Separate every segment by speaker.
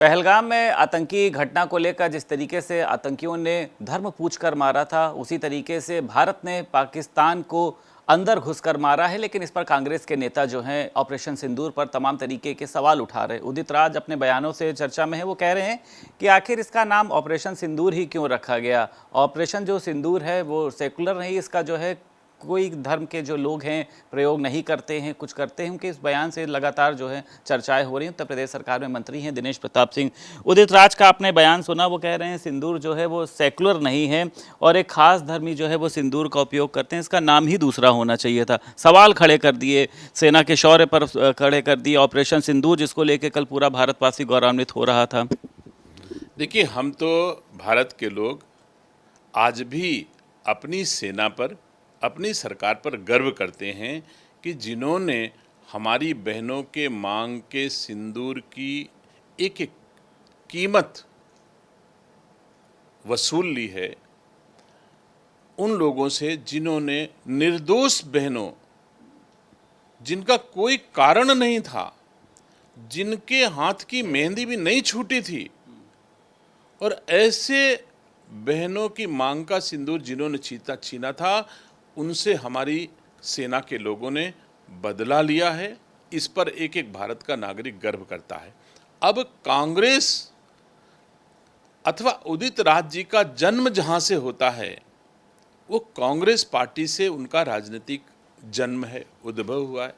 Speaker 1: पहलगाम में आतंकी घटना को लेकर जिस तरीके से आतंकियों ने धर्म पूछकर मारा था, उसी तरीके से भारत ने पाकिस्तान को अंदर घुसकर मारा है। लेकिन इस पर कांग्रेस के नेता जो हैं ऑपरेशन सिंदूर पर तमाम तरीके के सवाल उठा रहे हैं। उदित राज अपने बयानों से चर्चा में है। वो कह रहे हैं कि आखिर इसका नाम ऑपरेशन सिंदूर ही क्यों रखा गया। ऑपरेशन जो सिंदूर है वो सेकुलर नहीं, इसका जो है कोई धर्म के जो लोग हैं प्रयोग नहीं करते हैं, कुछ करते हैं। उनके इस बयान से लगातार जो है चर्चाएं हो रही हैं। उत्तर प्रदेश सरकार में मंत्री हैं दिनेश प्रताप सिंह। उदित राज का आपने बयान सुना, वो कह रहे हैं सिंदूर जो है वो सेकुलर नहीं है और एक खास धर्मी जो है वो सिंदूर का उपयोग करते हैं, इसका नाम ही दूसरा होना चाहिए था। सवाल खड़े कर दिए, सेना के शौर्य पर खड़े कर दिए। ऑपरेशन सिंदूर जिसको लेकर कल पूरा भारतवासी गौरवान्वित हो रहा था।
Speaker 2: देखिए, हम तो भारत के लोग आज भी अपनी सेना पर, अपनी सरकार पर गर्व करते हैं कि जिन्होंने हमारी बहनों के मांग के सिंदूर की एक एक कीमत वसूल ली है। उन लोगों से जिन्होंने निर्दोष बहनों, जिनका कोई कारण नहीं था, जिनके हाथ की मेहंदी भी नहीं छूटी थी, और ऐसे बहनों की मांग का सिंदूर जिन्होंने छीना था, उनसे हमारी सेना के लोगों ने बदला लिया है। इस पर एक एक भारत का नागरिक गर्व करता है। अब कांग्रेस अथवा उदित राज जी का जन्म जहां से होता है, वो कांग्रेस पार्टी से उनका राजनीतिक जन्म है, उद्भव हुआ है।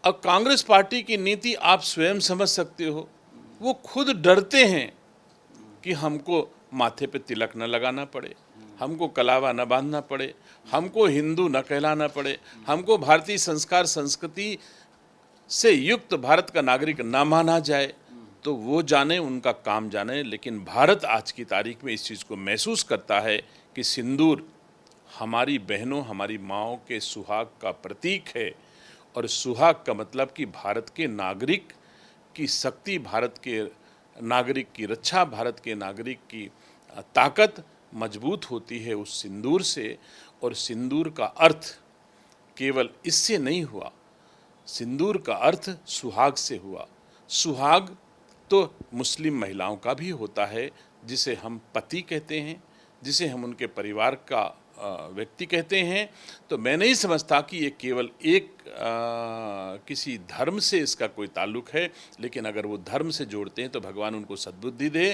Speaker 2: अब कांग्रेस पार्टी की नीति आप स्वयं समझ सकते हो। वो खुद डरते हैं कि हमको माथे पे तिलक न लगाना पड़े, हमको कलावा न बांधना पड़े, हमको हिंदू न कहलाना पड़े, हमको भारतीय संस्कार संस्कृति से युक्त भारत का नागरिक ना माना जाए। तो वो जाने, उनका काम जाने। लेकिन भारत आज की तारीख में इस चीज़ को महसूस करता है कि सिंदूर हमारी बहनों, हमारी माँओं के सुहाग का प्रतीक है। और सुहाग का मतलब कि भारत के नागरिक की शक्ति, भारत के नागरिक की रक्षा, भारत के नागरिक की ताकत मजबूत होती है उस सिंदूर से। और सिंदूर का अर्थ केवल इससे नहीं हुआ, सिंदूर का अर्थ सुहाग से हुआ। सुहाग तो मुस्लिम महिलाओं का भी होता है, जिसे हम पति कहते हैं, जिसे हम उनके परिवार का व्यक्ति कहते हैं। तो मैं नहीं समझता कि ये केवल एक किसी धर्म से इसका कोई ताल्लुक है। लेकिन अगर वो धर्म से जोड़ते हैं तो भगवान उनको सद्बुद्धि दे।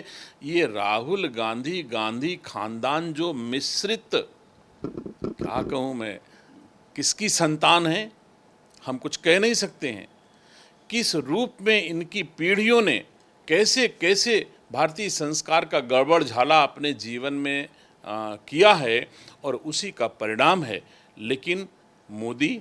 Speaker 2: ये राहुल गांधी खानदान जो मिश्रित, क्या कहूँ मैं, किसकी संतान है हम कुछ कह नहीं सकते हैं। किस रूप में इनकी पीढ़ियों ने कैसे कैसे भारतीय संस्कार का गड़बड़ झाला अपने जीवन में किया है, और उसी का परिणाम है। लेकिन मोदी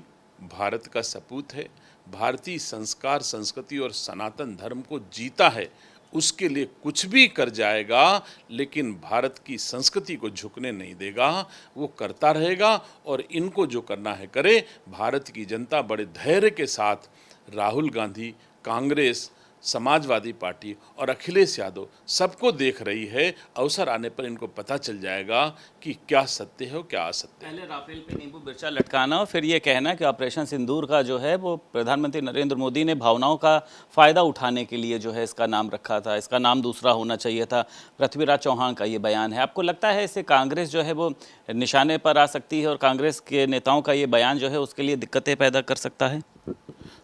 Speaker 2: भारत का सपूत है, भारतीय संस्कार संस्कृति और सनातन धर्म को जीता है। उसके लिए कुछ भी कर जाएगा, लेकिन भारत की संस्कृति को झुकने नहीं देगा। वो करता रहेगा और इनको जो करना है करे। भारत की जनता बड़े धैर्य के साथ राहुल गांधी, कांग्रेस, समाजवादी पार्टी और अखिलेश यादव सबको देख रही है। अवसर आने पर इनको पता चल जाएगा कि क्या सत्य है और क्या असत्य है।
Speaker 1: पहले राफेल पे नींबू मिर्चा लटकाना और फिर ये कहना कि ऑपरेशन सिंदूर का जो है वो प्रधानमंत्री नरेंद्र मोदी ने भावनाओं का फ़ायदा उठाने के लिए जो है इसका नाम रखा था, इसका नाम दूसरा होना चाहिए था। पृथ्वीराज चौहान का ये बयान है। आपको लगता है इससे कांग्रेस जो है वो निशाने पर आ सकती है और कांग्रेस के नेताओं का ये बयान जो है उसके लिए दिक्कतें पैदा कर सकता है?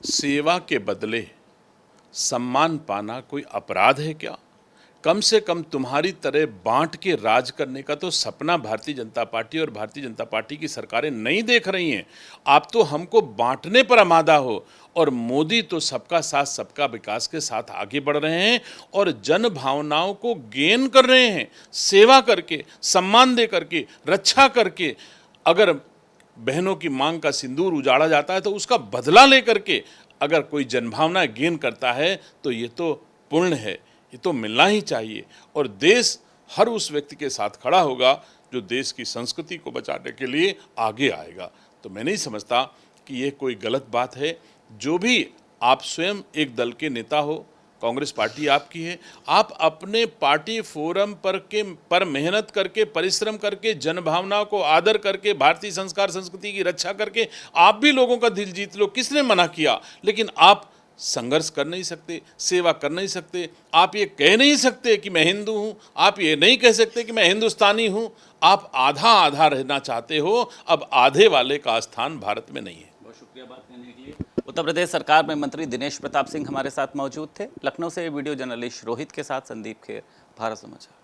Speaker 2: सेवा के बदले सम्मान पाना कोई अपराध है क्या? कम से कम तुम्हारी तरह बांट के राज करने का तो सपना भारतीय जनता पार्टी और भारतीय जनता पार्टी की सरकारें नहीं देख रही हैं। आप तो हमको बांटने पर आमादा हो। और मोदी तो सबका साथ सबका विकास के साथ आगे बढ़ रहे हैं और जन भावनाओं को गेन कर रहे हैं, सेवा करके, सम्मान दे करके, रक्षा करके। अगर बहनों की मांग का सिंदूर उजाड़ा जाता है तो उसका बदला लेकर के अगर कोई जनभावना गेन करता है तो ये तो पुण्य है, ये तो मिलना ही चाहिए। और देश हर उस व्यक्ति के साथ खड़ा होगा जो देश की संस्कृति को बचाने के लिए आगे आएगा। तो मैं नहीं समझता कि ये कोई गलत बात है। जो भी आप स्वयं एक दल के नेता हो, कांग्रेस पार्टी आपकी है, आप अपने पार्टी फोरम पर मेहनत करके, परिश्रम करके, जनभावना को आदर करके, भारतीय संस्कार संस्कृति की रक्षा करके आप भी लोगों का दिल जीत लो। किसने मना किया? लेकिन आप संघर्ष कर नहीं सकते, सेवा कर नहीं सकते, आप ये कह नहीं सकते कि मैं हिंदू हूँ, आप ये नहीं कह सकते कि मैं हिंदुस्तानी हूँ। आप आधा आधा रहना चाहते हो। अब आधे वाले का स्थान भारत में नहीं है।
Speaker 1: बहुत शुक्रिया बात करने के लिए। उत्तर प्रदेश सरकार में मंत्री दिनेश प्रताप सिंह हमारे साथ मौजूद थे। लखनऊ से वीडियो जर्नलिस्ट रोहित के साथ संदीप खेर, भारत समाचार।